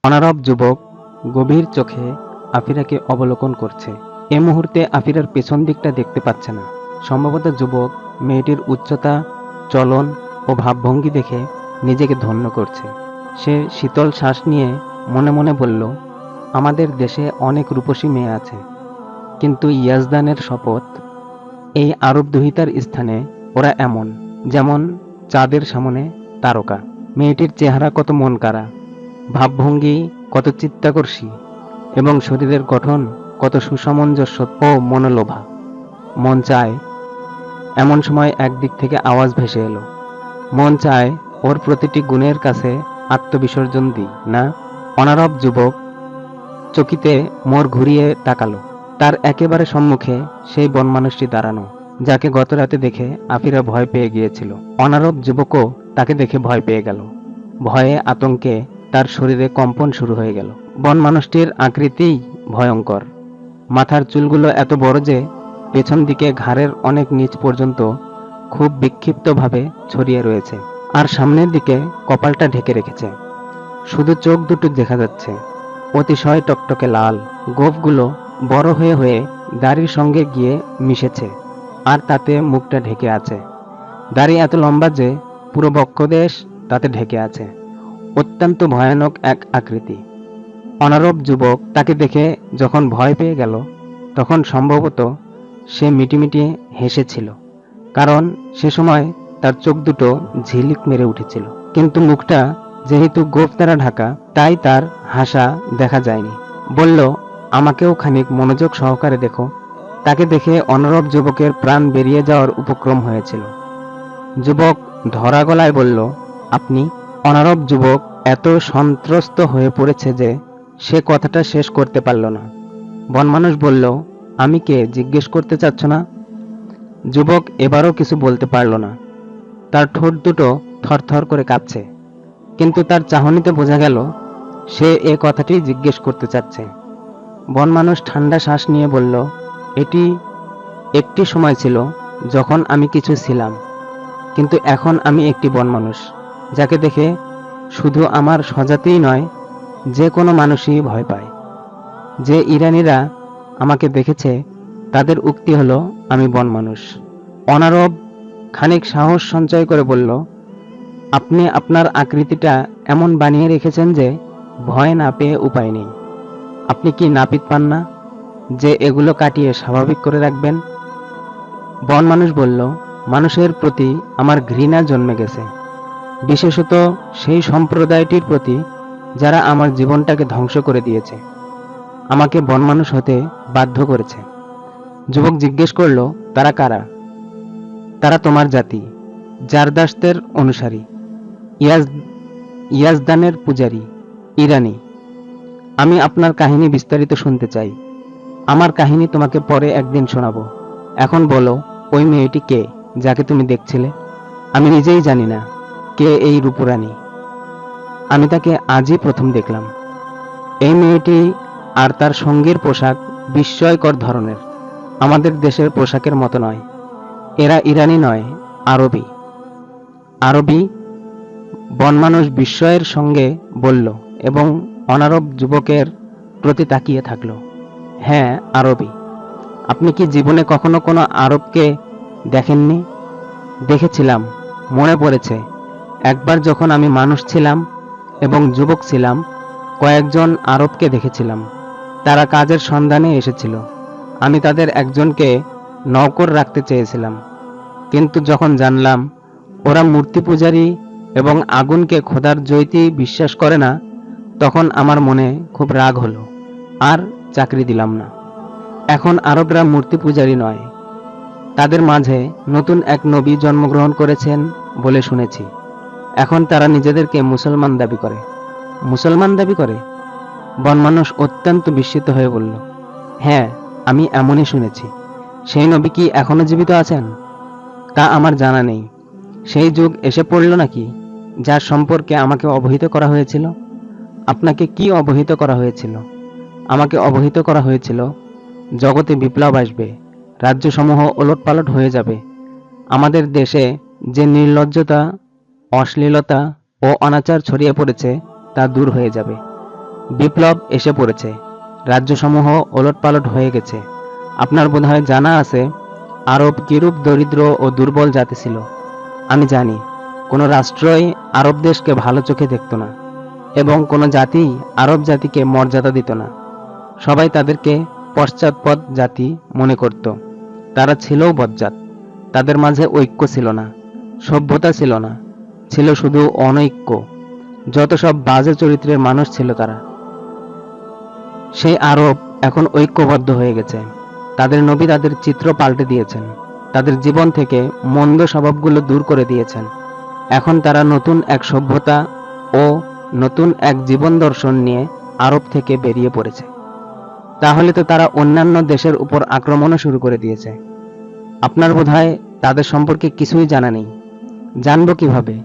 অনারব যুবক গভীর চোখে আফিরাকে অবলোকন করছে। এ মুহূর্তে আফিরার পেছন দিকটা দেখতে পাচ্ছে না। সম্ভবত যুবক মেয়েটির উচ্চতা, চলন ও ভাবভঙ্গি দেখে নিজেকে ধন্য করছে। সে শীতল শ্বাস নিয়ে মনে মনে বলল, আমাদের দেশে অনেক রূপসী মেয়ে আছে, কিন্তু ইয়াজদানের শপথ, এই আরব দুহিতার স্থানে ওরা এমন, যেমন চাঁদের সামনে তারকা। মেয়েটির চেহারা কত মন কাড়া, ভাবভঙ্গি কত চিত্তাকর্ষী এবং শরীরের গঠন কত সুসামঞ্জস্য ও মনোলোভা। মন চায়। এমন সময় একদিক থেকে আওয়াজ ভেসে এলো, মন চায় ওর প্রতিটি গুণের কাছে আত্মবিসর্জন দিই না। অনারব যুবক চকিতে মোড় ঘুরিয়ে তাকালো। তার একেবারে সম্মুখে সেই বনমানুষটি দাঁড়ানো, যাকে গত রাতে দেখে আফিরা ভয় পেয়ে গিয়েছিল। অনারব যুবকও তাকে দেখে ভয় পেয়ে গেল। ভয়ে আতঙ্কে তার শরীরে কম্পন শুরু হয়ে গেল। বনমানুষটির আকৃতিই ভয়ঙ্কর। মাথার চুলগুলো এত বড় যে পেছন দিকে ঘাড়ের অনেক নিচ পর্যন্ত খুব বিক্ষিপ্তভাবে ছড়িয়ে রয়েছে, আর সামনের দিকে কপালটা ঢেকে রেখেছে। শুধু চোখ দুটো দেখা যাচ্ছে, অতিশয় টকটকে লাল। গোঁফগুলো বড় হয়ে হয়ে দাড়ির সঙ্গে গিয়ে মিশেছে, আর তাতে মুখটা ঢেকে আছে। দাড়ি এত লম্বা যে পুরো বক্ষদেশ তাতে ঢেকে আছে। অত্যন্ত ভয়ানক এক আকৃতি। অনারব যুবক তাকে দেখে যখন ভয় পেয়ে গেল, তখন সম্ভবত সে মিটিমিটি হেসেছিল, কারণ সে সময় তার চোখ দুটো ঝিলিক মেরে উঠেছিল। কিন্তু মুখটা যেহেতু গোঁফ দ্বারা ঢাকা, তাই তার হাসা দেখা যায়নি। বলল, আমাকেও খানিক মনোযোগ সহকারে দেখো। তাকে দেখে অনারব যুবকের প্রাণ বেরিয়ে যাওয়ার উপক্রম হয়েছিল। যুবক ধরা গলায় বলল, আপনি? অনারব যুবক এত সন্ত্রস্ত হয়ে পড়েছে যে সে কথাটা শেষ করতে পারল না। বনমানুষ বলল, আমি কে জিজ্ঞেস করতে চাচ্ছ না? যুবক এবারও কিছু বলতে পারল না। তার ঠোঁট দুটো থরথর করে কাঁপছে, কিন্তু তার চাহনিতে বোঝা গেল সে এ কথাটি জিজ্ঞেস করতে চাচ্ছে। বনমানুষ ঠান্ডা শ্বাস নিয়ে বলল, এটি একটি সময় ছিল যখন আমি কিছু ছিলাম, কিন্তু এখন আমি একটি বনমানুষ, যাকে দেখে শুধু আমার স্বজাতিই নয়, যে কোনো মানুষই ভয় পায়। যে ইরানিরা আমাকে দেখেছে তাদের উক্তি হলো আমি বনমানুষ। অনারব খানিক সাহস সঞ্চয় করে বলল, আপনি আপনার আকৃতিটা এমন বানিয়ে রেখেছেন যে ভয় না পেয়ে উপায় নেই। আপনি কি নাপিত পান না যে এগুলো কাটিয়ে স্বাভাবিক করে রাখবেন? বনমানুষ বলল, মানুষের প্রতি আমার ঘৃণা জন্মে গেছে, বিশেষত সেই সম্প্রদায়টির প্রতি যারা আমার জীবনটাকে ধ্বংস করে দিয়েছে, আমাকে বনমানুষ হতে বাধ্য করেছে। যুবক জিজ্ঞেস করল, তারা কারা? তারা তোমার জাতি, জারদাশতের অনুসারী, ইয়াজদানের পূজারী, ইরানি। আমি আপনার কাহিনী বিস্তারিত শুনতে চাই। আমার কাহিনী তোমাকে পরে একদিন শোনাবো। এখন বলো, ওই মেয়েটি কে যাকে তুমি দেখছিলে? আমি নিজেই জানি না কে এই রূপরানী। আমি তাকে আজই প্রথম দেখলাম। এই মেয়েটি আর তার সঙ্গীর পোশাক বিস্ময়কর ধরনের। আমাদের দেশের পোশাকের মতো নয়। এরা ইরানি নয়, আরবি। আরবি? বনমানুষ বিস্ময়ের সঙ্গে বলল এবং অনারব যুবকের প্রতি তাকিয়ে থাকল। হ্যাঁ, আরবি। আপনি কি জীবনে কখনো কোনো আরবকে দেখেননি? দেখেছিলাম, মনে পড়েছে। একবার যখন আমি মানুষ ছিলাম এবং যুবক ছিলাম, কয়েকজন আরবকে দেখেছিলাম। তারা কাজের সন্ধানে এসেছিল। আমি তাদের একজনকে নওকর রাখতে চেয়েছিলাম, কিন্তু যখন জানলাম ওরা মূর্তি পূজারী এবং আগুনকে খোদার জ্যোতি বিশ্বাস করে না, তখন আমার মনে খুব রাগ হলো, আর চাকরি দিলাম না। এখন আরবরা মূর্তি পূজারী নয়। তাদের মাঝে নতুন এক নবী জন্মগ্রহণ করেছেন বলে শুনেছি। এখন তারা নিজেদেরকে মুসলমান দাবি করে। মুসলমান দাবি করে? বনমানুষ অত্যন্ত বিস্মিত হয়ে বলল, হ্যাঁ, আমি এমনই শুনেছি। সেই নবী কি এখনো জীবিত আছেন? তা আমার জানা নেই। সেই যুগ এসে পড়ল নাকি যার সম্পর্কে আমাকে অবহিত করা হয়েছিল? আপনাকে কি অবহিত করা হয়েছিল? আমাকে অবহিত করা হয়েছিল জগতে বিপ্লব আসবে, রাজ্যসমূহ ওলটপালট হয়ে যাবে, আমাদের দেশে যে নির্লজ্জতা, অশ্লীলতা ও অনাচার ছড়িয়ে পড়েছে তা দূর হয়ে যাবে, বিপ্লব এসে পড়েছে, রাজ্যসমূহ ওলটপালট হয়ে গেছে। আপনার বোধহয় জানা আছে আরব কিরূপ দরিদ্র ও দুর্বল জাতি ছিল। আমি জানি কোনো রাষ্ট্রই আরব দেশকে ভালো চোখে দেখত না, এবং কোনো জাতি আরব জাতিকে মর্যাদা দিত না। সবাই তাদেরকে পশ্চাৎপদ জাতি মনে করত। তারা ছিলও বজ্জাত। তাদের মাঝে ঐক্য ছিল না, সভ্যতা ছিল না, ছিল শুধু অনৈক্য। যত সব বাজে চরিত্রের মানুষ ছিল তারা। সেই আরব এখন ঐক্যবদ্ধ হয়ে গেছে। তাদের নবী তাদের চিত্র পাল্টে দিয়েছেন, তাদের জীবন থেকে মন্দ স্বভাবগুলো দূর করে দিয়েছেন। এখন তারা নতুন এক সভ্যতা ও নতুন এক জীবন দর্শন নিয়ে আরব থেকে বেরিয়ে পড়েছে। তাহলে তো তারা অন্যান্য দেশের উপর আক্রমণও শুরু করে দিয়েছে। আপনার বোধহয় তাদের সম্পর্কে কিছুই জানা নেই। জানবো কিভাবে?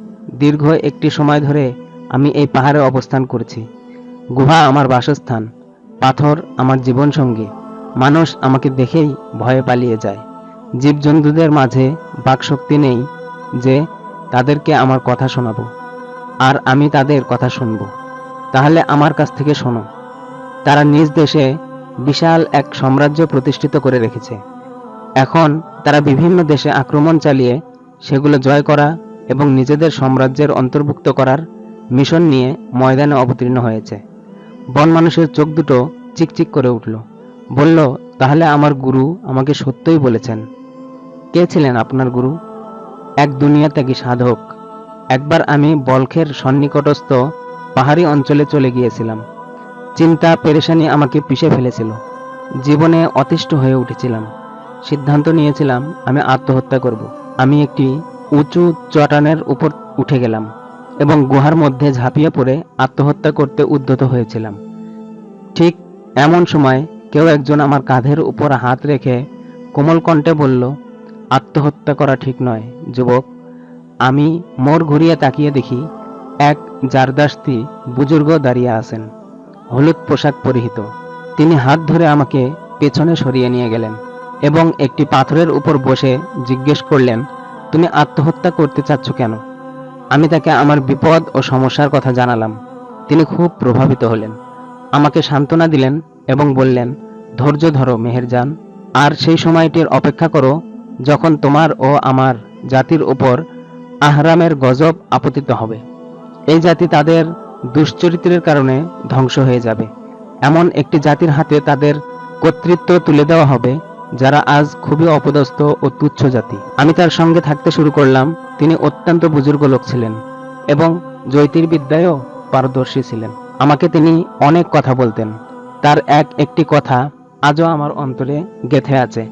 দীর্ঘ একটি সময় ধরে আমি এই পাহাড়ে অবস্থান করেছি। গুহা আমার বাসস্থান, পাথর আমার জীবনসঙ্গী। মানুষ আমাকে দেখেই ভয়ে পালিয়ে যায়। জীবজন্তুদের মাঝে বাকশক্তি নেই যে তাদেরকে আমার কথা শোনাবো, আর আমি তাদের কথা শুনবো। তাহলে আমার কাছ থেকে শোনো। তারা নিজ দেশে বিশাল এক সাম্রাজ্য প্রতিষ্ঠিত করে রেখেছে। এখন তারা বিভিন্ন দেশে আক্রমণ চালিয়ে সেগুলো জয় করা এবং নিজেদের সাম্রাজ্যের অন্তর্ভুক্ত করার মিশন নিয়ে ময়দানে অবতীর্ণ হয়েছে। বন মানুষের চোখ দুটো চিকচিক করে উঠল। বলল, তাহলে আমার গুরু আমাকে সত্যই বলেছেন। কে ছিলেন আপনার গুরু? এক দুনিয়া ত্যাগী সাধক। একবার আমি বলখের সন্নিকটস্থ পাহাড়ি অঞ্চলে চলে গিয়েছিলাম। চিন্তা পেরেশানি আমাকে পিষে ফেলেছিল। জীবনে অতিষ্ঠ হয়ে উঠেছিলাম। সিদ্ধান্ত নিয়েছিলাম আমি আত্মহত্যা করব। আমি একটি উঁচু চটানের উপর উঠে গেলাম এবং গুহার মধ্যে ঝাঁপিয়ে পড়ে আত্মহত্যা করতে উদ্যত হয়েছিলাম। ঠিক এমন সময় কেউ একজন আমার কাঁধের উপর হাত রেখে কোমল কণ্ঠে বলল, আত্মহত্যা করা ঠিক নয় যুবক। আমি মোড় ঘুরিয়ে তাকিয়ে দেখি এক জারদাস্তি বুজুর্গ দাঁড়িয়ে আছেন, হলুদ পোশাক পরিহিত। তিনি হাত ধরে আমাকে পেছনে সরিয়ে নিয়ে গেলেন এবং একটি পাথরের উপর বসে জিজ্ঞেস করলেন, তুমি আত্মহত্যা করতে চাচ্ছ কেন? আমি তাকে আমার বিপদ ও সমস্যার কথা জানালাম। তিনি খুব প্রভাবিত হলেন, আমাকে সান্ত্বনা দিলেন এবং বললেন, ধৈর্য ধরো মেহেরজান, আর সেই সময়টির অপেক্ষা করো যখন তোমার ও আমার জাতির উপর আহরামের গজব আপতিত হবে। এই জাতি তাদের দুশ্চরিত্রের কারণে ধ্বংস হয়ে যাবে। এমন একটি জাতির হাতে তাদের কর্তৃত্ব তুলে দেওয়া হবে যারা আজ খুবই অপদস্থ ও তুচ্ছ জাতি। আমি তার সঙ্গে থাকতে শুরু করলাম। তিনি অত্যন্ত বুজুর্গ লোক ছিলেন এবং জ্যোতির্বিদ্যায়ও পারদর্শী ছিলেন। আমাকে তিনি অনেক কথা বলতেন। তার একটি কথা আজও আমার অন্তরে গেঁথে আছে।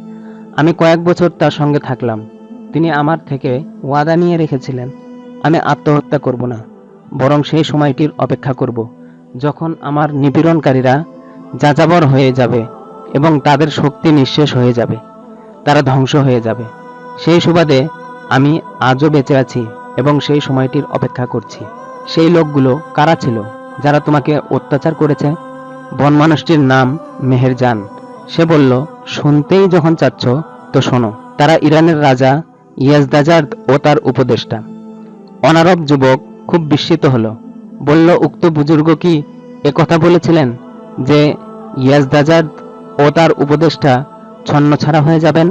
আমি কয়েক বছর তার সঙ্গে থাকলাম। তিনি আমার থেকে ওয়াদা নিয়ে রেখেছিলেন, আমি আত্মহত্যা করব না, বরং সেই সময়টির অপেক্ষা করব যখন আমার নিপীড়নকারীরা যাযাবর হয়ে যাবে এবং তাদের শক্তি নিঃশেষ হয়ে যাবে, তারা ধ্বংস হয়ে যাবে। সেই সুবাদে আমি আজও বেঁচে আছি এবং সেই সময়টির অপেক্ষা করছি। সেই লোকগুলো কারা ছিল যারা তোমাকে অত্যাচার করেছে? বন মানুষটির নাম মেহেরজান। সে বলল, শুনতেই যখন চাচ্ছ তো শোনো। তারা ইরানের রাজা ইয়াজদাজার্দ ও তার উপদেষ্টা। অনারব যুবক খুব বিস্মিত হলো। বলল, উক্ত বুজুর্গ কি একথা বলেছিলেন যে ইয়াজদাজার্দ ও তার উপদেষ্টা ছন্নছাড়া হয়ে যাবেন?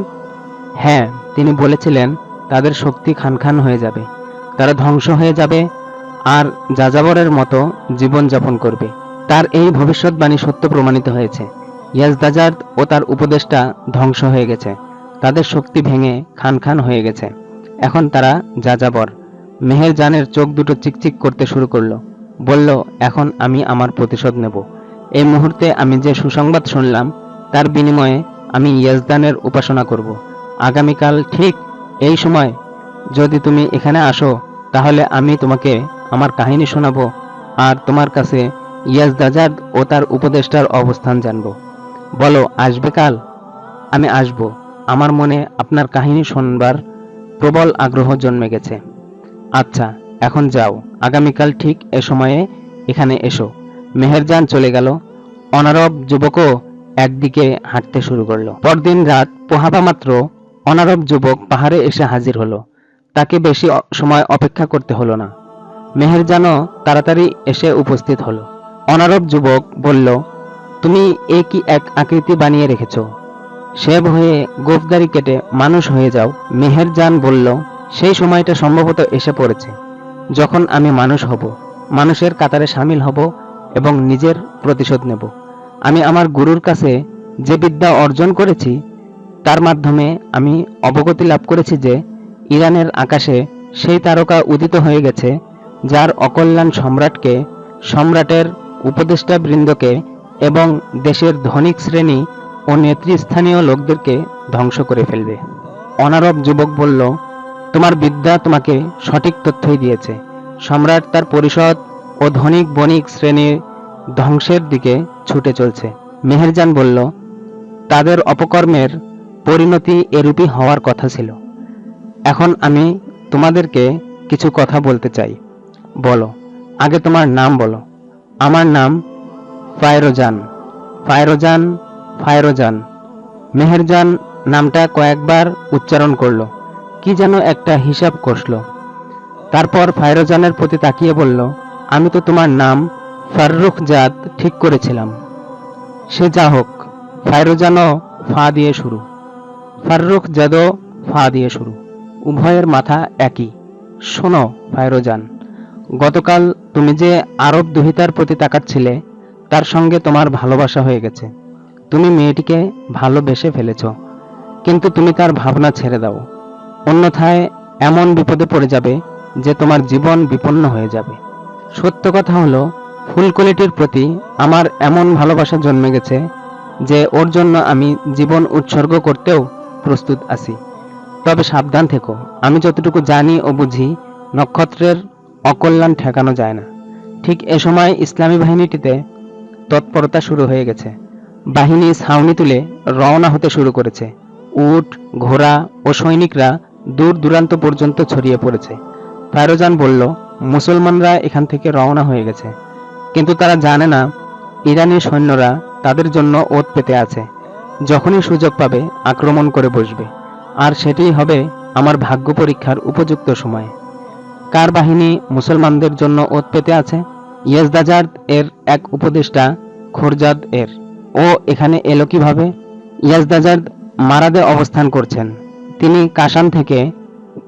হ্যাঁ, তিনি বলেছিলেন তাদের শক্তি খানখান হয়ে যাবে, তারা ধ্বংস হয়ে যাবে আর যাযাবরের মতো জীবনযাপন করবে। তার এই ভবিষ্যৎবাণী সত্য প্রমাণিত হয়েছে। ইয়াজদাজার্দ ও তার উপদেষ্টা ধ্বংস হয়ে গেছে, তাদের শক্তি ভেঙে খানখান হয়ে গেছে। এখন তারা যাযাবর। মেহেরজানের চোখ দুটো চিকচিক করতে শুরু করলো। বলল, এখন আমি আমার প্রতিশোধ নেব। এই মুহূর্তে আমি যে সুসংবাদ শুনলাম তার বিনিময়ে আমি ইয়াজদানের উপাসনা করব। আগামীকাল ঠিক এই সময় যদি তুমি এখানে আসো, তাহলে আমি তোমাকে আমার কাহিনী শোনাবো আর তোমার কাছে ইয়াজদাজার্দ ও তার উপদেষ্টার অবস্থান জানবো। বলো, আসবে কাল? আমি আসব। আমার মনে আপনার কাহিনী শুনবার প্রবল আগ্রহ জন্মে গেছে। আচ্ছা, এখন যাও, আগামীকাল ঠিক এ সময়ে এখানে এসো। মেহেরজান চলে গেল। অনারব যুবকও একদিকে হাঁটতে শুরু করলো। পরদিন রাত পোহাবা মাত্র অনারব যুবক পাহাড়ে এসে হাজির হলো। তাকে বেশি সময় অপেক্ষা করতে হলো না। মেহেরজানও তাড়াতাড়ি এসে উপস্থিত হলো। অনারব যুবক বলল, তুমি এ কি এক আকৃতি বানিয়ে রেখেছ? সে ভয়ে গোঁফদাড়ি কেটে মানুষ হয়ে যাও। মেহেরজান বলল, সেই সময়টা সম্ভবত এসে পড়েছে যখন আমি মানুষ হব, মানুষের কাতারে সামিল হব এবং নিজের প্রতিশোধ নেব। আমি আমার গুরুর কাছে যে বিদ্যা অর্জন করেছি তার মাধ্যমে আমি অবগতি লাভ করেছি যে ইরানের আকাশে সেই তারকা উদিত হয়ে গেছে যার অকল্যাণ সম্রাটকে, সম্রাটের উপদেষ্টা বৃন্দকে এবং দেশের ধনিক শ্রেণী ও নেতৃস্থানীয় লোকদেরকে ধ্বংস করে ফেলবে। অনারব যুবক বলল, তোমার বিদ্যা তোমাকে সঠিক তথ্যই দিয়েছে। সম্রাট তার পরিষদ ও ধনিক বণিক শ্রেণীর ধ্বংসের দিকে ছুটে চলছে। মেহেরজান বলল, তাদের অপকর্মের পরিণতি এরূপই হওয়ার কথা ছিল। এখন আমি তোমাদেরকে কিছু কথা বলতে চাই। বলো, আগে তোমার নাম বলো। আমার নাম ফায়রোজান। ফায়রোজান, ফায়রোজান। মেহেরজান নামটা কয়েকবার উচ্চারণ করলো, কি যেন একটা হিসাব কষল। তারপর ফায়রোজানের প্রতি তাকিয়ে বলল, আমি তো তোমার নাম ফাররুখজাদ ঠিক করেছিলাম। সে যা হোক, ফায়রোজানও ফা দিয়ে শুরু, ফাররুখজাদও ফা দিয়ে শুরু। উভয়ের মাথা একই। শোনো ফায়রোজান, গতকাল তুমি যে আরব দুহিতার প্রতি তাকাচ্ছিলে তার সঙ্গে তোমার ভালোবাসা হয়ে গেছে। তুমি মেয়েটিকে ভালোবেসে ফেলেছ, কিন্তু তুমি তার ভাবনা ছেড়ে দাও, অন্যথায় এমন বিপদে পড়ে যাবে যে তোমার জীবন বিপন্ন হয়ে যাবে। সত্য কথা হলো, ফুলকলিটির প্রতি আমার এমন ভালোবাসা জন্মে গেছে যে ওর জন্য আমি জীবন উৎসর্গ করতেও প্রস্তুত আছি। তবে সাবধান থেকো, আমি যতটুকু জানি ও বুঝি, নক্ষত্রের অকল্যাণ ঠেকানো যায় না। ঠিক এ সময় ইসলামী বাহিনীটিতে তৎপরতা শুরু হয়ে গেছে। বাহিনী ছাউনি তুলে রওনা হতে শুরু করেছে। উট, ঘোড়া ও সৈনিকরা দূর দূরান্ত পর্যন্ত ছড়িয়ে পড়েছে। ফায়রোজান বলল, মুসলমানরা এখান থেকে রওনা হয়ে গেছে, কিন্তু তারা জানে না ইরানি সৈন্যরা তাদের জন্য ওত পেতে আছে। যখনই সুযোগ পাবে আক্রমণ করে বসবে, আর সেটাই হবে আমার ভাগ্য পরীক্ষার উপযুক্ত সময়। কার বাহিনী মুসলমানদের জন্য ওত পেতে আছে? ইয়াজদাজাদ এর এক উপদেষ্টা খোরজাদ এর। ও এখানে এলো কিভাবে? ইয়াজদাজাদ মারাদে অবস্থান করছেন। তিনি কাশান থেকে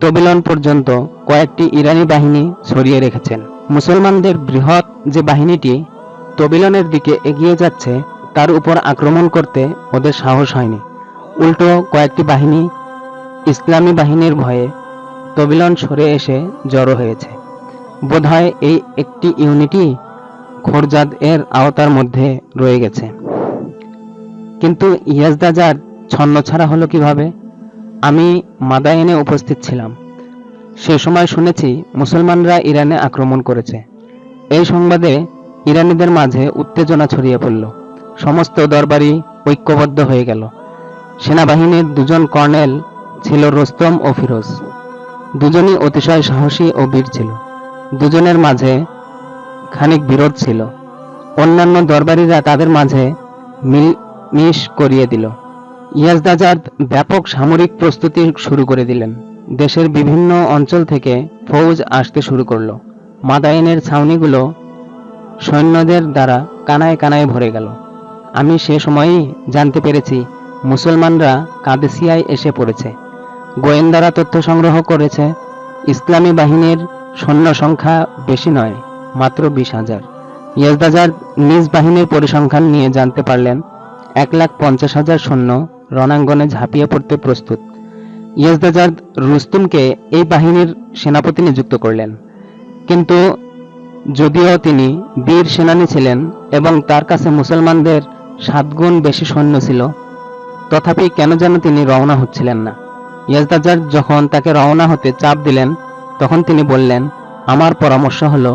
তবিলন পর্যন্ত কয়েকটি ইরানি বাহিনী ছড়িয়ে রেখেছেন। মুসলমানদের বৃহৎ যে বাহিনীটি তবিলনের দিকে এগিয়ে যাচ্ছে তার উপর আক্রমণ করতে ওদের সাহস হয়নি। উল্টো কয়েকটি বাহিনী ইসলামী বাহিনীর ভয়ে তবিলন সরে এসে জড়ো হয়েছে। বোধহয় এই একটি ইউনিটই খোরজাদ এর আওতার মধ্যে রয়ে গেছে। কিন্তু ইয়াজদাজাদ ছন্নছাড়া হলো কিভাবে? আমি মাদায়েনে উপস্থিত ছিলাম। সে সময় শুনেছি মুসলমানরা ইরানে আক্রমণ করেছে। এই সংবাদে ইরানিদের মাঝে উত্তেজনা ছড়িয়ে পড়ল। সমস্ত দরবারি ঐক্যবদ্ধ হয়ে গেল। সেনাবাহিনীর দুজন কর্নেল ছিল রোস্তম ও ফিরোজ। দুজনই অতিশয় সাহসী ও বীর ছিল। দুজনের মাঝে খানিক বিরোধ ছিল। অন্যান্য দরবারিরা তাদের মাঝে মিশ করিয়ে দিল। ইয়াজদাজাদ ব্যাপক সামরিক প্রস্তুতি শুরু করে দিলেন। দেশের বিভিন্ন অঞ্চল থেকে ফৌজ আসতে শুরু করলো। মাদায়েনের ছাউনিগুলো সৈন্যদের দ্বারা কানায় কানায় ভরে গেল। আমি সে সময়ই জানতে পেরেছি মুসলমানরা কাদেসিয়ায় এসে পড়েছে। গোয়েন্দারা তথ্য সংগ্রহ করেছে ইসলামী বাহিনীর সৈন্য সংখ্যা বেশি নয়, মাত্র 20,000। ইয়াজদাজাদ নিজ বাহিনীর পরিসংখ্যান নিয়ে জানতে পারলেন 1,50,000 সৈন্য রণাঙ্গনে ঝাঁপিয়ে পড়তে প্রস্তুত। ইয়াজদাজাদ রুস্তুমকে এই বাহিনীর সেনাপতি নিযুক্ত করলেন। কিন্তু যদিও তিনি বীর সেনানী ছিলেন এবং তার কাছে মুসলমানদের 7 গুণ বেশি সৈন্য ছিল, তথাপি কেন যেন তিনি রওনা হচ্ছিলেন না। ইয়াজদাজাদ যখন তাকে রওনা হতে চাপ দিলেন, তখন তিনি বললেন, আমার পরামর্শ হলো,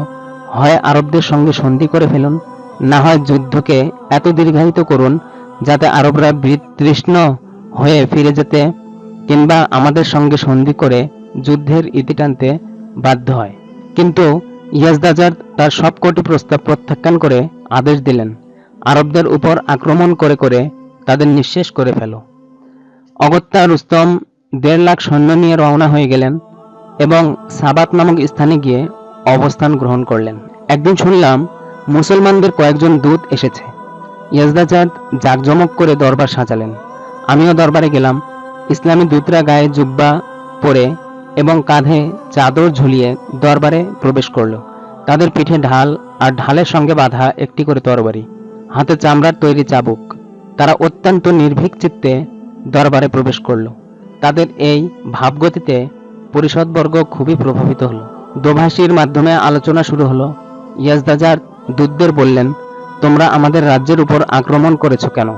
হয় আরবদের সঙ্গে সন্ধি করে ফেলুন, না হয় যুদ্ধকে এত দীর্ঘায়িত করুন যাতে আরবরা বিতৃষ্ণ হয়ে ফিরে যেতে কিংবা আমাদের সঙ্গে সন্ধি করে যুদ্ধের ইতি টানতে বাধ্য হয়। কিন্তু ইয়াজদাজাদ তার সবকটি প্রস্তাব প্রত্যাখ্যান করে আদেশ দিলেন, আরবদের উপর আক্রমণ করে করে তাদের নিঃশেষ করে ফেলো। অগত্যা রুস্তম 1.5 লাখ সৈন্য নিয়ে রওনা হয়ে গেলেন এবং সাবাত নামক স্থানে গিয়ে অবস্থান গ্রহণ করলেন। একদিন শুনলাম মুসলমানদের কয়েকজন দূত এসেছে। ইয়াজদাজাদ জাঁকজমক করে দরবার সাজালেন। আমিও দরবারে গেলাম। ইসলামী দূতরা গায়ে জুব্বা পরে এবং কাঁধে চাদর ঝুলিয়ে দরবারে প্রবেশ করল। তাদের পিঠে ঢাল আর ঢালের সঙ্গে বাঁধা একটি করে তরবারি, হাতে চামড়ার তৈরি চাবুক। তারা অত্যন্ত নির্ভীক চিত্তে দরবারে প্রবেশ করল। তাদের এই ভাবগতিতে পরিষদবর্গ খুবই প্রভাবিত হলো। দোভাষীর মাধ্যমে আলোচনা শুরু হলো। ইয়াজদাজার দূতদের বললেন, তোমরা আমাদের রাজ্যের উপর আক্রমণ করেছ কেন?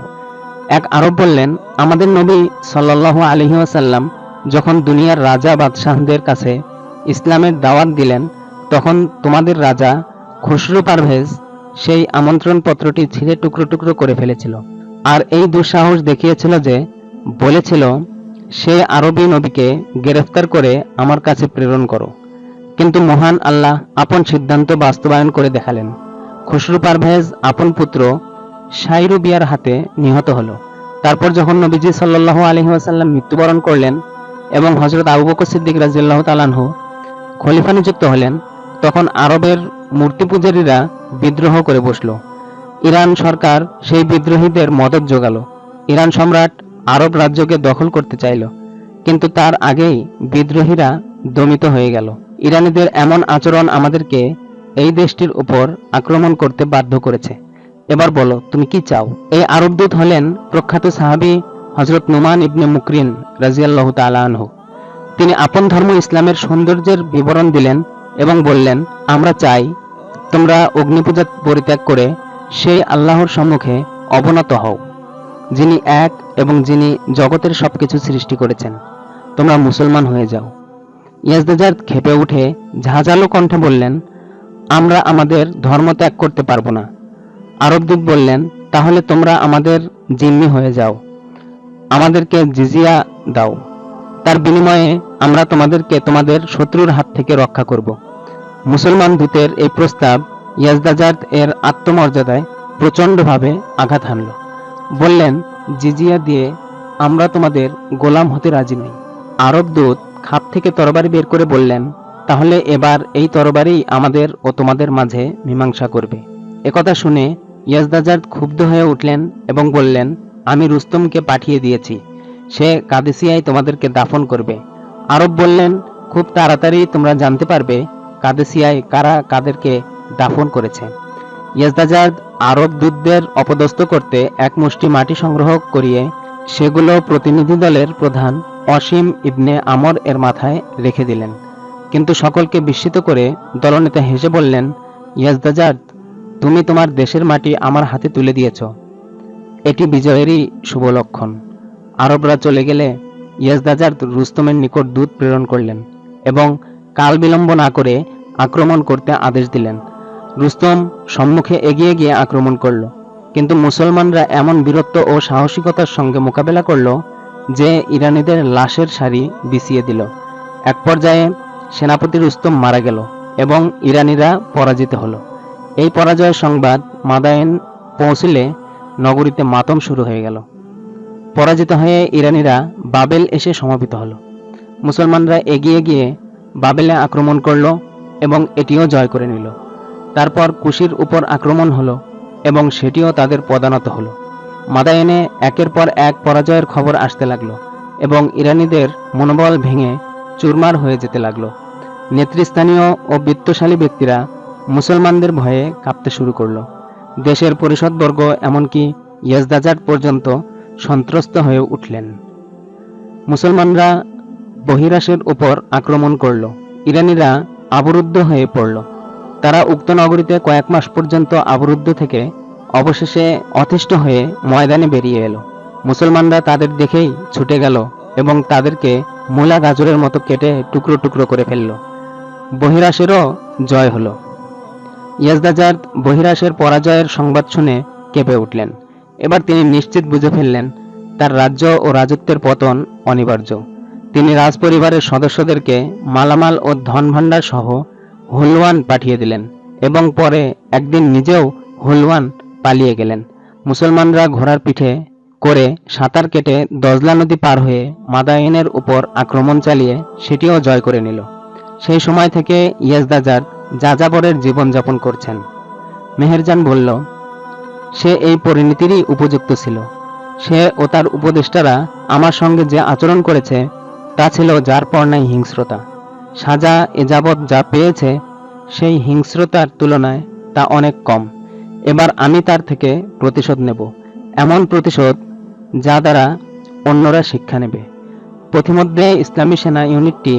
এক আরব বললেন, আমাদের নবী সাল্লাল্লাহু আলাইহি ওয়াসাল্লাম যখন দুনিয়ার রাজা বাদশাহদের কাছে ইসলামের দাওয়াত দিলেন, তখন তোমাদের রাজা খুসরু পারভেজ সেই আমন্ত্রণ পত্রটি ছিঁড়ে টুকরো টুকরো করে ফেলেছিল। আর এই দুঃসাহস দেখিয়েছিল যে বলেছিল, সে আরবী নবীকে গ্রেফতার করে আমার কাছে প্রেরণ করো। কিন্তু মহান আল্লাহ আপন সিদ্ধান্ত বাস্তবায়ন করে দেখালেন। খুসরু পারভেজ আপন পুত্র সাইরুবিয়ার হাতে নিহত হলো। তারপর যখন নবীজি সাল্লাল্লাহু আলাইহি ওয়াসাল্লাম মৃত্যুবরণ করলেন এবং হযরত আবু বকর সিদ্দিক রাদিয়াল্লাহু তাআলা আনহু খলিফা নিযুক্ত হলেন, তখন আরবের মূর্তি পূজারীরা বিদ্রোহ করে বসল। ইরান সরকার সেই বিদ্রোহীদের মদদ জোগালো। ইরান সম্রাট আরব রাজ্যকে দখল করতে চাইল, কিন্তু তার আগেই বিদ্রোহীরা দমিত হয়ে গেল। ইরানিদের এমন আচরণ আমাদেরকে এই দেশটির উপর আক্রমণ করতে বাধ্য করেছে। এবার বলো, তুমি কি চাও? এই আরব দূত হলেন প্রখ্যাত সাহাবী হযরত নুমান ইবনে মুকরিন রাদিয়াল্লাহু তাআলা আনহু। তিনি আপন ধর্ম ইসলামের সৌন্দর্যের বিবরণ দিলেন এবং বললেন, আমরা চাই তোমরা অগ্নিপূজা পরিত্যাগ করে সেই আল্লাহর সম্মুখে অবনত হও, যিনি এক এবং যিনি জগতের সবকিছু সৃষ্টি করেছেন। তোমরা মুসলমান হয়ে যাও। ইয়াজদাজাদ ক্ষেপে উঠে ঝাঁঝালো কণ্ঠে বললেন, আমরা আমাদের ধর্ম ত্যাগ করতে পারবো না। আরব দূত বললেন, তাহলে তোমরা আমাদের জিম্মি হয়ে যাও, আমাদেরকে জিজিয়া দাও। তার বিনিময়ে আমরা তোমাদেরকে তোমাদের শত্রুর হাত থেকে রক্ষা করব। মুসলমান দূতের এই প্রস্তাব ইয়াজদাজাদ এর আত্মমর্যাদায় প্রচণ্ডভাবে আঘাত হানল। বললেন, জিজিয়া দিয়ে আমরা তোমাদের গোলাম হতে রাজি নই। আরব দূত খাপ থেকে তরবারি বের করে বললেন, তাহলে এবার এই তরবারি আমাদের ও তোমাদের মাঝে মীমাংসা করবে। একথা শুনে ইয়াজদাজাদ ক্ষুব্ধ হয়ে উঠলেন এবং বললেন, আমি রুস্তমকে পাঠিয়ে দিয়েছি, সে কাদেসিয়ায় তোমাদেরকে দাফন করবে। আরব বললেন, খুব তাড়াতাড়ি তোমরা জানতে পারবে কাদেসিয়ায় কারা কাদেরকে দাফন করেছে। ইয়াজদাজাদ আরব দূতদের অপদস্থ করতে এক মুষ্টি মাটি সংগ্রহ করিয়ে সেগুলো প্রতিনিধি দলের প্রধান অসীম ইবনে আমর এর মাথায় রেখে দিলেন। কিন্তু সকলকে বিস্মিত করে দলনেতা হেসে বললেন, ইয়াজদাজাদ, তুমি তোমার দেশের মাটি আমার হাতে তুলে দিয়েছ, এটি বিজয়েরই শুভ লক্ষণ। আরবরা চলে গেলে ইয়াজদাজাদ রুস্তমের নিকট দূত প্রেরণ করলেন এবং কাল বিলম্ব না করে আক্রমণ করতে আদেশ দিলেন। রুস্তম সম্মুখে এগিয়ে গিয়ে আক্রমণ করল, কিন্তু মুসলমানরা এমন বীরত্ব ও সাহসিকতার সঙ্গে মোকাবেলা করল যে ইরানিদের লাশের সারি বিছিয়ে দিল। এক পর্যায়ে সেনাপতি রুস্তম মারা গেল এবং ইরানিরা পরাজিত হলো। এই পরাজয়ের সংবাদ মাদায়েন পৌঁছলে নগরীতে মাতম শুরু হয়ে গেল। পরাজিত হয়ে ইরানিরা বাবেল এসে সমবেত হলো। মুসলমানরা এগিয়ে গিয়ে বাবেলে আক্রমণ করল এবং এটিও জয় করে নিল। তারপর কুশির উপর আক্রমণ হলো এবং সেটিও তাদের পদানত হলো। মাদায়েনে একের পর এক পরাজয়ের খবর আসতে লাগলো এবং ইরানিদের মনোবল ভেঙে চুরমার হয়ে যেতে লাগলো। নেতৃস্থানীয় ও বিত্তশালী ব্যক্তিরা মুসলমানদের ভয়ে কাঁপতে শুরু করলো। দেশের পরিষদবর্গ এমনকি ইয়াজদাজাদ পর্যন্ত সন্ত্রস্ত হয়ে উঠলেন। মুসলমানরা বহিরাশের উপর আক্রমণ করল। ইরানিরা অবরুদ্ধ হয়ে পড়ল। তারা উক্ত নগরীতে কয়েক মাস পর্যন্ত অবরুদ্ধ থেকে অবশেষে অতিষ্ঠ হয়ে ময়দানে বেরিয়ে এলো। মুসলমানরা তাদের দেখেই ছুটে গেল এবং তাদেরকে মূলা গাজরের মতো কেটে টুকরো টুকরো করে ফেলল। বহিরাশেরও জয় হলো। ইয়াজদাজাদ বহিরাশের পরাজয়ের সংবাদ শুনে কেঁপে উঠলেন। এবার তিনি নিশ্চিত বুঝে ফেললেন তার রাজ্য ও রাজত্বের পতন অনিবার্য। তিনি রাজপরিবারের সদস্যদেরকে মালামাল ও ধনভাণ্ডার সহ হুলওয়ান পাঠিয়ে দিলেন এবং পরে একদিন নিজেও হুলওয়ান পালিয়ে গেলেন। মুসলমানরা ঘোড়ার পিঠে করে সাঁতার কেটে দজলা নদী পার হয়ে মাদায়েনের উপর আক্রমণ চালিয়ে সেটিও জয় করে নিল। সেই সময় থেকে ইয়াজদাজাদ যাযাবরের জীবনযাপন করছেন। মেহেরজান বলল, সে এই পরিণতিরই উপযুক্ত ছিল। সে ও তার উপদেষ্টারা আমার সঙ্গে যে আচরণ করেছে তা ছিল যার পর্ণায় হিংস্রতা। সাজা এ যাবৎ যা পেয়েছে সেই হিংস্রতার তুলনায় তা অনেক কম। এবার আমি তার থেকে প্রতিশোধ নেব, এমন প্রতিশোধ যা দ্বারা অন্যরা শিক্ষা নেবে। পথিমধ্যে ইসলামী সেনা ইউনিটটি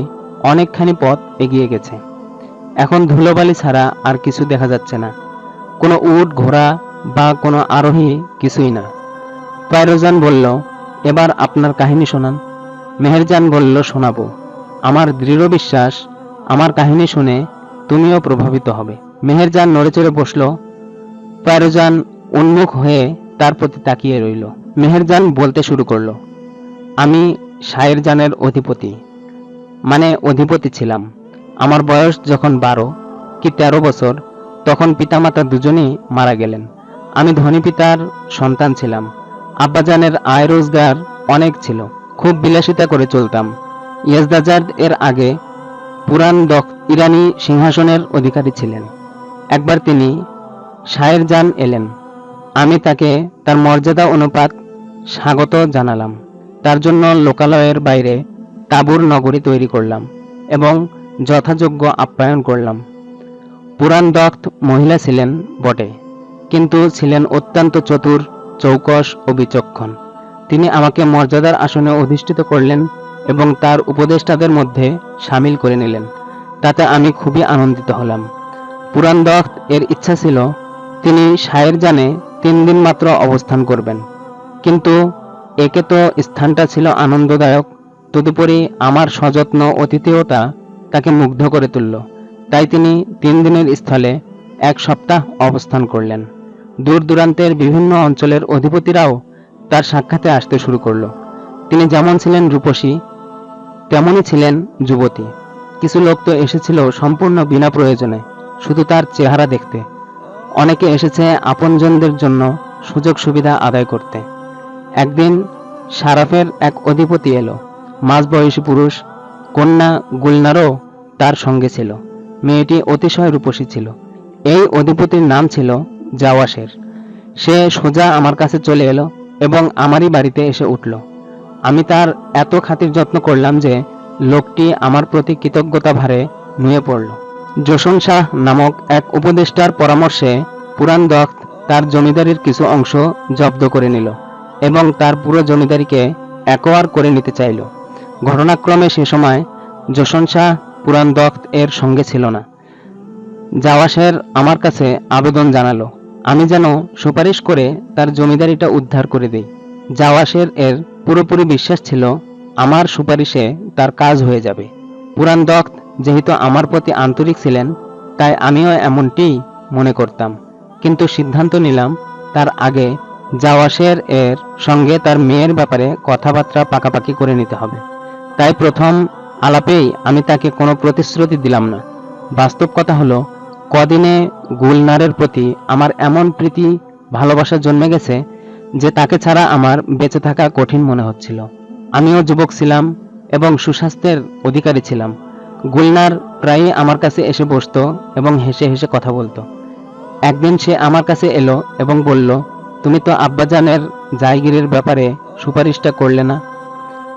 অনেকখানি পথ এগিয়ে গেছে। এখন ধুলোবালি ছাড়া আর কিছু দেখা যাচ্ছে না। কোনো উট ঘোড়া বা কোনো আরোহী কিছুই না। ফায়রোজান বলল, এবার আপনার কাহিনী শোনান। মেহেরজান বলল, শোনাবো। আমার দৃঢ় বিশ্বাস আমার কাহিনী শুনে তুমিও প্রভাবিত হবে। মেহেরজান নড়েচড়ে বসল। ফায়রোজান উন্মুখ হয়ে তার প্রতি তাকিয়ে রইল। মেহেরজান বলতে শুরু করল, আমি শায়েরজানের অধিপতি ছিলাম। আমার বয়স যখন 12 কি 13 বছর, তখন পিতামাতা দুজনেই মারা গেলেন। আমি ধনী পিতার সন্তান ছিলাম। আব্বাজানের আয় রোজগার অনেক ছিল, খুব বিলাসিতা করে চলতাম। ইয়েজদাজাদ এর আগে পুরান ইরানি সিংহাসনের অধিকারী ছিলেন। একবার তিনি শায়েরজান এলেন। আমি তাকে তার মর্যাদা অনুপাত স্বাগত জানালাম। তার জন্য লোকালয়ের বাইরে তাঁবুর নগরী তৈরি করলাম এবং যথাযোগ্য আপ্যায়ন করলাম। পুরান মহিলা ছিলেন বটে, কিন্তু ছিলেন অত্যন্ত চতুর, চৌকস ও বিচক্ষণ। তিনি আমাকে মর্যাদার আসনে অধিষ্ঠিত করলেন এবং তার উপদেষ্টাদের মধ্যে সামিল করে নিলেন। তাতে আমি খুবই আনন্দিত হলাম। পুরান এর ইচ্ছা ছিল তিনি শায়েরজানে 3 দিন মাত্র অবস্থান করবেন, কিন্তু একে তো স্থানটা ছিল আনন্দদায়ক, তদুপরি আমার সযত্ন অতিথেয়তা তাকে মুগ্ধ করে তুলল। তাই তিনি 3 দিনের স্থলে 1 সপ্তাহ অবস্থান করলেন। দূর দূরান্তের বিভিন্ন অঞ্চলের অধিপতিরাও তার সাক্ষাতে আসতে শুরু করল। তিনি যেমন ছিলেন রূপসী, তেমনই ছিলেন যুবতী। কিছু লোক তো এসেছিল সম্পূর্ণ বিনা প্রয়োজনে, শুধু তার চেহারা দেখতে। অনেকে এসেছে আপনজনদের জন্য সুযোগ সুবিধা আদায় করতে। একদিন সারাফের এক অধিপতি এলো, মাঝবয়সী পুরুষ। কন্যা গুলনারও তার সঙ্গে ছিল। মেয়েটি অতিশয় রূপসী ছিল। এই অধিপতির নাম ছিল জাওয়াশের। সে সোজা আমার কাছে চলে এলো এবং আমারই বাড়িতে এসে উঠল। আমি তার এত খাতির যত্ন করলাম যে লোকটি আমার প্রতি কৃতজ্ঞতা ভারে নুয়ে পড়ল। জোসন শাহ নামক এক উপদেষ্টার পরামর্শে পুরান তার জমিদারির কিছু অংশ জব্দ করে নিল এবং তার পুরো জমিদারিকে একোয়ার করে নিতে চাইল। ঘটনাক্রমে সে সময় জোসন শাহ পুরান এর সঙ্গে ছিল না। জাওয়াশের আমার কাছে আবেদন জানালো আমি যেন সুপারিশ করে তার জমিদারিটা উদ্ধার করে দেই। জাওয়াশের এর পুরোপুরি বিশ্বাস ছিল আমার সুপারিশে তার কাজ হয়ে যাবে। পুরান যেহেতু আমার প্রতি আন্তরিক ছিলেন, তাই আমিও এমনটিই মনে করতাম, কিন্তু সিদ্ধান্ত নিলাম তার আগে জাওয়াশের এর সঙ্গে তার মেয়ের ব্যাপারে কথাবার্তা পাকাপাকি করে নিতে হবে। তাই প্রথম আলাপেই আমি তাকে কোনো প্রতিশ্রুতি দিলাম না। বাস্তব কথা হলো, কদিনে গুলনারের প্রতি আমার এমন প্রীতি ভালোবাসা জন্মে গেছে যে তাকে ছাড়া আমার বেঁচে থাকা কঠিন মনে হচ্ছিল। আমিও যুবক ছিলাম এবং সুস্বাস্থ্যের অধিকারী ছিলাম। গুলনার প্রায়ই আমার কাছে এসে বসতো এবং হেসে হেসে কথা বলতো। একদিন সে আমার কাছে এলো এবং বলল, তুমি তো আব্বাজানের জায়গিরের ব্যাপারে সুপারিশটা করলে না?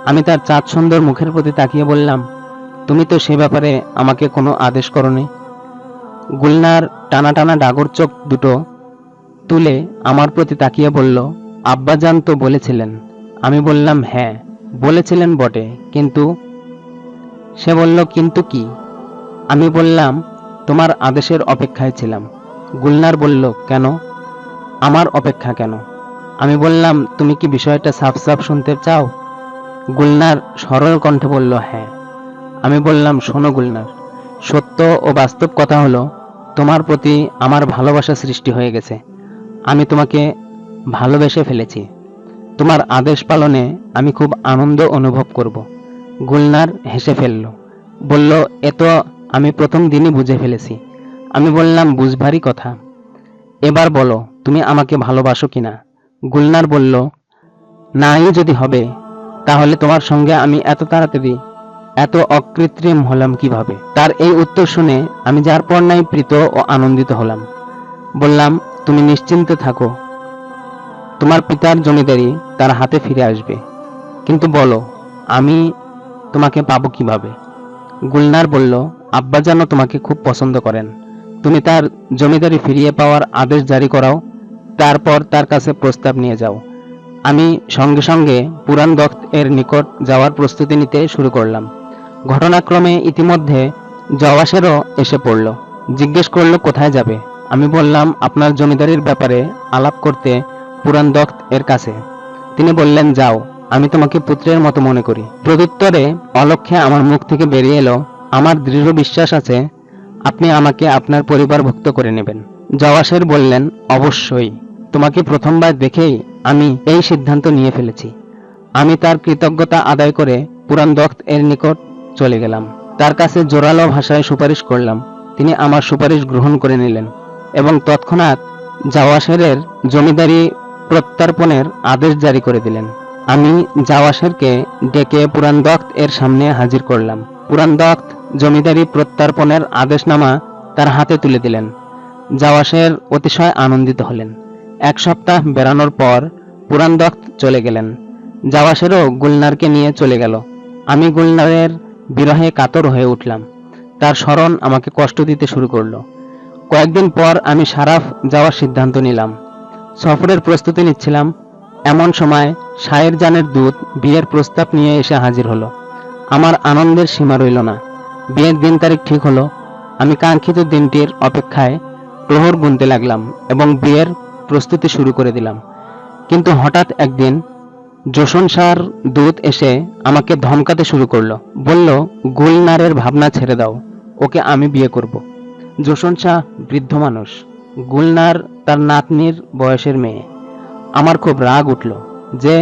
আমি তার চাঁদ সুন্দর মুখের প্রতি তাকিয়ে বললাম, তুমি তো সে ব্যাপারে আমাকে কোনো আদেশ করনি। গুলনার টানা টানা ডাগর চোখ দুটো তুলে আমার প্রতি তাকিয়ে বলল, আব্বাজান তো বলেছিলেন। আমি বললাম, হ্যাঁ বলেছিলেন বটে, কিন্তু। সে বলল, কিন্তু কি? আমি বললাম, তোমার আদেশের অপেক্ষায় ছিলাম। গুলনার বলল, কেন? আমার অপেক্ষা কেন? আমি বললাম, তুমি কি বিষয়টা সাফ সাফ শুনতে চাও? গুলনার সরল কণ্ঠে বলল, হ্যাঁ। আমি বললাম, শোনো গুলনার, সত্য ও বাস্তব কথা হলো তোমার প্রতি আমার ভালোবাসা সৃষ্টি হয়ে গেছে। আমি তোমাকে ভালোবেসে ফেলেছি। তোমার আদেশ পালনে আমি খুব আনন্দ অনুভব করব। গুলনার হেসে ফেলল, বলল, এ তো আমি প্রথম দিনই বুঝে ফেলেছি। আমি বললাম, বুঝবারই কথা। এবার বলো, তুমি আমাকে ভালোবাসো কিনা? গুলনার বলল, নাই যদি হবে, তাহলে তোমার সঙ্গে আমি এত তাড়াতাড়ি এত অকৃত্রিম হলাম কিভাবে? তার এই উত্তর শুনে আমি যার পর নাই প্রীত ও আনন্দিত হলাম। বললাম, তুমি নিশ্চিন্তে থাকো, তোমার পিতার জমিদারি তার হাতে ফিরে আসবে। কিন্তু বলো, আমি তোমাকে পাবো কিভাবে? গুলনার বলল, আব্বাজানও তোমাকে খুব পছন্দ করেন। তুমি তার জমিদারি ফিরিয়ে পাওয়ার আদেশ জারি করাও, তারপর তার কাছে প্রস্তাব নিয়ে যাও। আমি সঙ্গে সঙ্গে পুরান দখ্ত এর নিকট যাওয়ার প্রস্তুতি নিতে শুরু করলাম। ঘটনাক্রমে ইতিমধ্যে জওয়াসেরও এসে পড়ল। জিজ্ঞেস করলো কোথায় যাবে। আমি বললাম, আপনার জমিদারির ব্যাপারে আলাপ করতে পুরান দখ্ত এর কাছে। তিনি বললেন, যাও, আমি তোমাকে পুত্রের মতো মনে করি। প্রত্যুত্তরে অলক্ষ্যে আমার মুখ থেকে বেরিয়ে এলো, আমার দৃঢ় বিশ্বাস আছে আপনি আমাকে আপনার পরিবারভুক্ত করে নেবেন। জওয়াসের বললেন, অবশ্যই, তোমাকে প্রথমবার দেখেই আমি এই সিদ্ধান্ত নিয়ে ফেলেছি। আমি তার কৃতজ্ঞতা আদায় করে পুরান দখ্ত এর নিকট চলে গেলাম। তার কাছে জোরালো ভাষায় সুপারিশ করলাম। তিনি আমার সুপারিশ গ্রহণ করে নিলেন এবং তৎক্ষণাৎ জাওয়াসেরের জমিদারি প্রত্যর্পণের আদেশ জারি করে দিলেন। আমি জাওয়াসেরকে ডেকে পুরান দখ্ত এর সামনে হাজির করলাম। পুরান দখ্ত জমিদারি প্রত্যর্পণের আদেশনামা তার হাতে তুলে দিলেন। জাওয়াসের অতিশয় আনন্দিত হলেন। এক সপ্তাহ বেড়ানোর পর পুরান দখ্ত চলে গেলেন। জাওয়াসেরও গুলনারকে নিয়ে চলে গেল। আমি গুলনারের বিরহে কাতর হয়ে উঠলাম। তার স্মরণ আমাকে কষ্ট দিতে শুরু করলো। কয়েকদিন পর আমি সারাফ যাওয়ার সিদ্ধান্ত নিলাম। সফরের প্রস্তুতি নিচ্ছিলাম। এমন সময় শায়েরজানের দূত বিয়ের প্রস্তাব নিয়ে এসে হাজির হলো। আমার আনন্দের সীমা রইল না। বিয়ের দিন তারিখ ঠিক হলো। আমি কাঙ্ক্ষিত দিনটির অপেক্ষায় প্রহর গুনতে লাগলাম এবং বিয়ের প্রস্তুতি শুরু করে দিলাম। কিন্তু হঠাৎ একদিন জোসন শাহর দূত এসে আমাকে ধমকাতে শুরু করলো। বলল, গুলনারের ভাবনা ছেড়ে দাও, ওকে আমি বিয়ে করব। জোসন শাহ বৃদ্ধ মানুষ, গুলনার তার নাতনির বয়সের মেয়ে। আমার খুব রাগ উঠল যে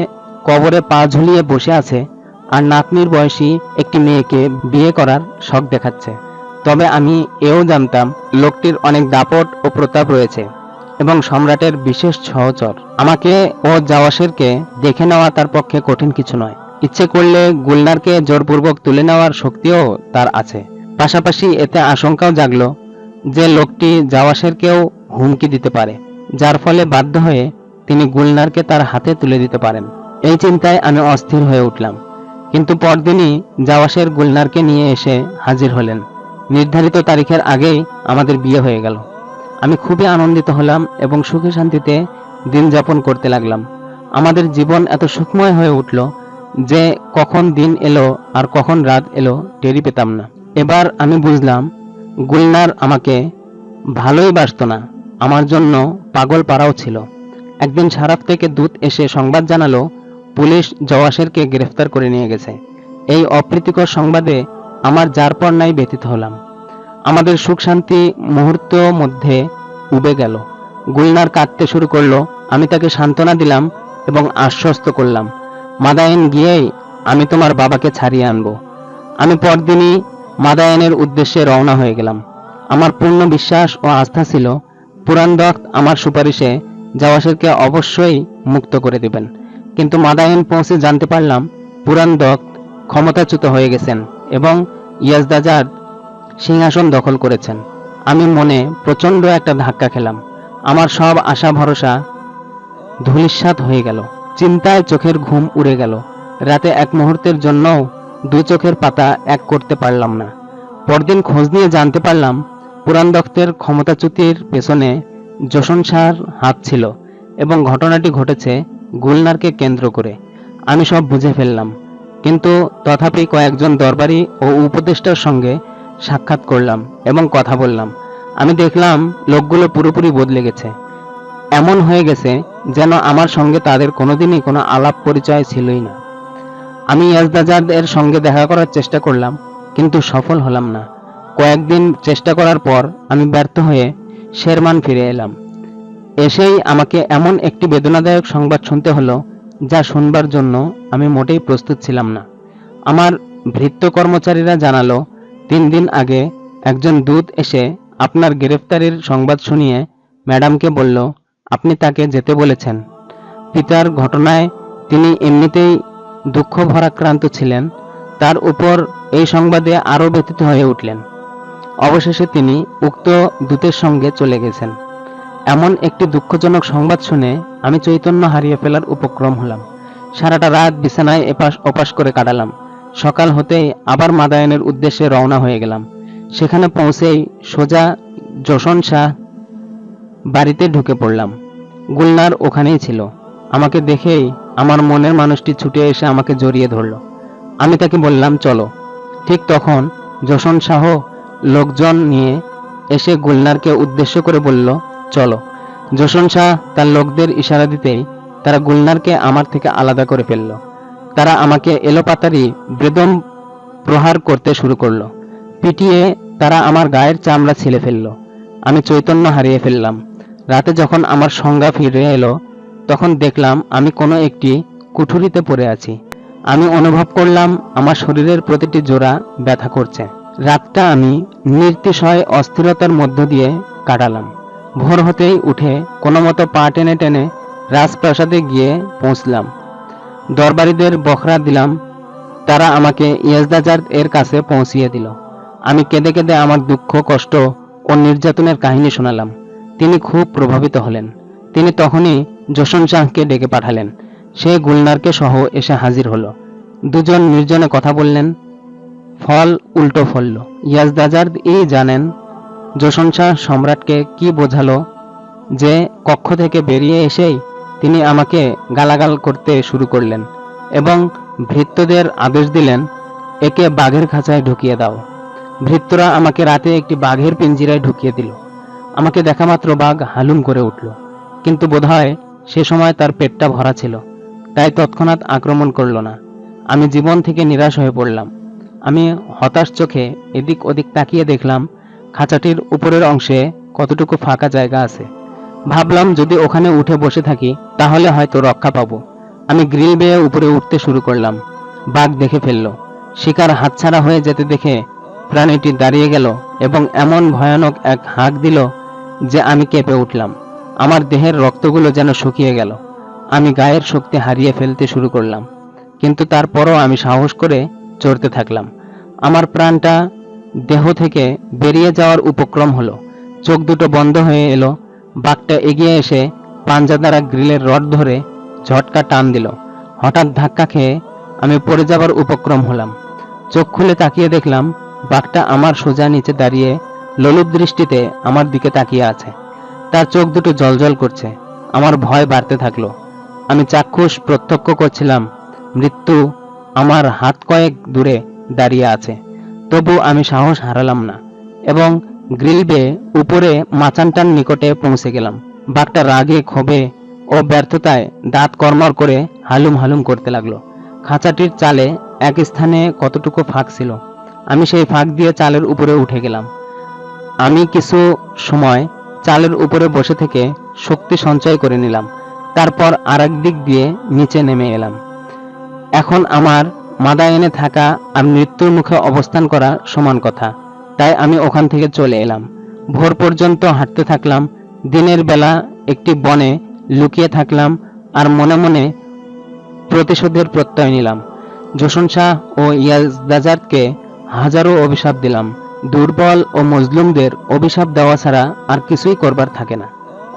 কবরে পা ঝুলিয়ে বসে আছে আর নাতনির বয়সী একটি মেয়েকে বিয়ে করার শখ দেখাচ্ছে। তবে আমি এও জানতাম লোকটির অনেক দাপট ও প্রতাপ রয়েছে এবং সম্রাটের বিশেষ সহচর। আমাকে ও জাওয়াসেরকে দেখে নেওয়া তার পক্ষে কঠিন কিছু নয়। ইচ্ছে করলে গুলনারকে জোরপূর্বক তুলে নেওয়ার শক্তিও তার আছে। পাশাপাশি এতে আশঙ্কাও জাগলো যে লোকটি জাওয়াসেরকেও হুমকি দিতে পারে, যার ফলে বাধ্য হয়ে তিনি গুলনারকে তার হাতে তুলে দিতে পারেন। এই চিন্তায় আমি অস্থির হয়ে উঠলাম। কিন্তু পরদিনই জাওয়াসের গুলনারকে নিয়ে এসে হাজির হলেন। নির্ধারিত তারিখের আগেই আমাদের বিয়ে হয়ে গেল। আমি খুবই আনন্দিত হলাম এবং সুখে শান্তিতে দিন যাপন করতে লাগলাম। আমাদের জীবন এত সুখময় হয়ে উঠল যে কখন দিন এলো আর কখন রাত এলো টেরই পেতাম না। এবার আমি বুঝলাম গুলনার আমাকে ভালোই বাসত না, আমার জন্য পাগল পাড়াও ছিল। একদিন সারাফ থেকে দূত এসে সংবাদ জানালো, পুলিশ জওয়াসেরকে গ্রেফতার করে নিয়ে গেছে। এই অপ্রীতিকর সংবাদে আমার যার পর নাই ব্যথিত হলাম। আমাদের সুখ শান্তি মুহূর্ত মধ্যে উবে গেল। গুলনার কাঁদতে শুরু করলো। আমি তাকে সান্ত্বনা দিলাম এবং আশ্বস্ত করলাম, মাদায়েন গিয়েই আমি তোমার বাবাকে ছাড়িয়ে আনবো। আমি পরদিনই মাদায়েনের উদ্দেশ্যে রওনা হয়ে গেলাম। আমার পূর্ণ বিশ্বাস ও আস্থা ছিল পুরান দখ্ত আমার সুপারিশে জাওয়াসেরকে অবশ্যই মুক্ত করে দেবেন। কিন্তু মাদায়েন পৌঁছে জানতে পারলাম পুরান দখ্ত ক্ষমতাচ্যুত হয়ে গেছেন এবং ইয়াজদাজাদ সিংহাসন দখল করেছেন। আমি মনে প্রচন্ড একটা ধাক্কা খেলাম। আমার সব আশা ভরসা ধূলিসাৎ হয়ে গেল। চিন্তায় চোখের ঘুম উড়ে গেল। রাতে এক মুহূর্তের জন্যও দু চোখের পাতা এক করতে পারলাম না। পরদিন খোঁজ নিয়ে জানতে পারলাম পুরান দখ্তের ক্ষমতাচ্যুতির পেছনে জোসন শাহর হাত ছিল এবং ঘটনাটি ঘটেছে গুলনারকে কেন্দ্র করে। আমি সব বুঝে ফেললাম, কিন্তু তথাপি কয়েকজন দরবারি ও উপদেষ্টার সঙ্গে সাক্ষাৎ করলাম এবং কথা বললাম। আমি দেখলাম লোকগুলো পুরোপুরি বদলে গেছে। এমন হয়ে গেছে যেন আমার সঙ্গে তাদের কোনোদিনই কোনো আলাপ পরিচয় ছিলই না। আমি ইয়াজদাজাদের সঙ্গে দেখা করার চেষ্টা করলাম, কিন্তু সফল হলাম না। কয়েকদিন চেষ্টা করার পর আমি ব্যর্থ হয়ে শেরমান ফিরে এলাম। এসেই আমাকে এমন একটি বেদনাদায়ক সংবাদ শুনতে হলো যা শুনবার জন্য আমি মোটেই প্রস্তুত ছিলাম না। আমার ভৃত্য কর্মচারীরা জানালো, 3 দিন আগে একজন দূত এসে আপনার গ্রেফতারির সংবাদ শুনিয়ে ম্যাডামকে বলল আপনি তাকে যেতে বলেছেন। পিতার ঘটনায় তিনি এমনিতেই দুঃখ ভরাক্রান্ত ছিলেন, তার উপর এই সংবাদে আরও ব্যথিত হয়ে উঠলেন। অবশেষে তিনি উক্ত দূতের সঙ্গে চলে গেছেন। এমন একটি দুঃখজনক সংবাদ শুনে আমি চৈতন্য হারিয়ে ফেলার উপক্রম হলাম। সারাটা রাত বিছানায় এপাশ ওপাশ করে কাটালাম। সকাল হতেই আবার মাদায়নের উদ্দেশ্যে রওনা হয়ে গেলাম। সেখানে পৌঁছেই সোজা যশন শাহ বাড়িতে ঢুকে পড়লাম। গুলনার ওখানেই ছিল। আমাকে দেখেই আমার মনের মানুষটি ছুটে এসে আমাকে জড়িয়ে ধরল। আমি তাকে বললাম, চলো। ঠিক তখন যশন শাহ লোকজন নিয়ে এসে গুলনারকে উদ্দেশ্য করে বলল, চলো। যশন শাহ তার লোকদের ইশারা দিতেই তারা গুলনারকে আমার থেকে আলাদা করে ফেলল। তারা আমাকে এলোপাতাড়ি বেদম প্রহার করতে শুরু করলো। পিটিয়ে তারা আমার গায়ের চামড়া ছিলে ফেলল। আমি চৈতন্য হারিয়ে ফেললাম। রাতে যখন আমার সংজ্ঞা ফিরে এলো, তখন দেখলাম আমি কোনো একটি কুঠুরিতে পড়ে আছি। আমি অনুভব করলাম আমার শরীরের প্রতিটি জোড়া ব্যথা করছে। রাতটা আমি নির্তিশয় অস্থিরতার মধ্য দিয়ে কাটালাম। ভোর হতেই উঠে কোনো মতো পা টেনে টেনে রাজপ্রাসাদে গিয়ে পৌঁছলাম। দরবারীদের বখরা দিলাম। তারা আমাকে ইয়াজদাজার এর কাছে পৌঁছিয়ে দিল। আমি কেঁদে কেঁদে আমার দুঃখ, কষ্ট ও নির্যাতনের কাহিনী শোনালাম। তিনি খুব প্রভাবিত হলেন। তিনি তখনই যশন শাহকে ডেকে পাঠালেন। সে গুলনারকে সহ এসে হাজির হলো। দুজন নির্জনে কথা বললেন। ফল উল্টো ফলল। ইয়াজদাজার জানেন যশন শাহ সম্রাটকে কি বোঝালো যে কক্ষ থেকে বেরিয়ে এসেই তিনি আমাকে গালাগাল করতে শুরু করলেন এবং ভৃত্যদের আদেশ দিলেন, একে বাঘের খাঁচায় ঢুকিয়ে দাও। ভৃত্যরা আমাকে রাতে একটি বাঘের পিঞ্জিরায় ঢুকিয়ে দিল। আমাকে দেখা মাত্র বাঘ হালুম করে উঠল, কিন্তু বোধহয় সে সময় তার পেটটা ভরা ছিল, তাই তৎক্ষণাৎ আক্রমণ করল না। আমি জীবন থেকে নিরাশ হয়ে পড়লাম। আমি হতাশ চোখে এদিক ওদিক তাকিয়ে দেখলাম খাঁচাটির উপরের অংশে কতটুকু ফাঁকা জায়গা আছে। ভাবলাম যদি ওখানে উঠে বসে থাকি তাহলে হয়তো রক্ষা পাবো। আমি গ্রিল বেয়ে উপরে উঠতে শুরু করলাম। বাঘ দেখে ফেলল। শিকার হাতছাড়া হয়ে যেতে দেখে প্রাণীটি দাঁড়িয়ে গেল এবং এমন ভয়ানক এক হাঁক দিল যে আমি কেঁপে উঠলাম। আমার দেহের রক্তগুলো যেন শুকিয়ে গেল। আমি গায়ের শক্তি হারিয়ে ফেলতে শুরু করলাম, কিন্তু তারপরও আমি সাহস করে চড়তে থাকলাম। আমার প্রাণটা দেহ থেকে বেরিয়ে যাওয়ার উপক্রম হলো। চোখ দুটো বন্ধ হয়ে এলো। বাঘটা এগিয়ে এসে পাঞ্জা দ্বারা গ্রিলের রড ধরে ঝটকা টান দিল। হঠাৎ ধাক্কা খেয়ে আমি পড়ে যাবার উপক্রম হলাম। চোখ খুলে তাকিয়ে দেখলাম বাঘটা আমার সোজা নিচে দাঁড়িয়ে লোলুপ দৃষ্টিতে আমার দিকে তাকিয়ে আছে। তার চোখ দুটো জ্বলজ্বল করছে। আমার ভয় বাড়তে থাকলো। আমি চাক্ষুষ প্রত্যক্ষ করছিলাম মৃত্যু আমার হাত কয়েক দূরে দাঁড়িয়ে আছে। তবু আমি সাহস হারালাম না এবং গ্রিল বেয়ে উপরে মাচানটার নিকটে পৌঁছে গেলাম। বাঘটা রাগে, ক্ষোভে ও ব্যর্থতায় দাঁত কর্মর করে হালুম হালুম করতে লাগলো। খাঁচাটির চালে এক স্থানে কতটুকু ফাঁক ছিল। আমি সেই ফাঁক দিয়ে চালের উপরে উঠে গেলাম। আমি কিছু সময় চালের উপরে বসে থেকে শক্তি সঞ্চয় করে নিলাম। তারপর আরেক দিক দিয়ে নিচে নেমে এলাম। এখন আমার মাদায়েনে থাকা আর মৃত্যুর মুখে অবস্থান করা সমান কথা, তাই আমি ওখান থেকে চলে এলাম। ভোর পর্যন্ত হাঁটতে থাকলাম। দিনের বেলা একটি বনে লুকিয়ে থাকলাম আর মনে মনে প্রতিশোধের প্রত্যয় নিলাম। যশন শাহ ও ইয়াজদাজাদকে হাজারো অভিশাপ দিলাম। দুর্বল ও মজলুমদের অভিশাপ দেওয়া ছাড়া আর কিছুই করবার থাকে না।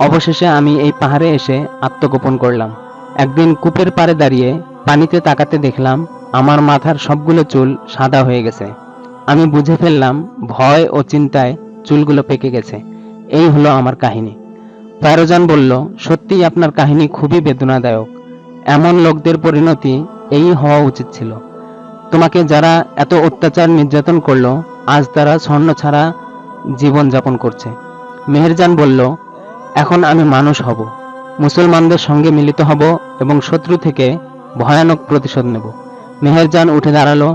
অবশেষে আমি এই পাহাড়ে এসে আত্মগোপন করলাম। একদিন কূপের পাড়ে দাঁড়িয়ে পানিতে তাকাতে দেখলাম আমার মাথার সবগুলো চুল সাদা হয়ে গেছে। আমি বুঝে ফেললাম ভয় ও চিন্তায় চুলগুলো পেকে গেছে। এই হলো আমার কাহিনী। ফায়রজান বলল, সত্যিই আপনার কাহিনী খুবই বেদনাদায়ক। এমন লোকদের পরিণতি এই হওয়া উচিত ছিল। তোমাকে যারা এত অত্যাচার নির্যাতন করলো, আজ তারা স্বর্ণ ছাড়া জীবন যাপন করছে। মেহেরজান বলল, এখন আমি মানুষ হব, মুসলমানদের সঙ্গে মিলিত হব এবং শত্রু থেকে ভয়ানক প্রতিশোধ নেব। মেহেরজান উঠে দাঁড়ালো,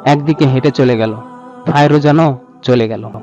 একদিকে হেঁটে চলে গেল। ফায়রজানও চলে গেল।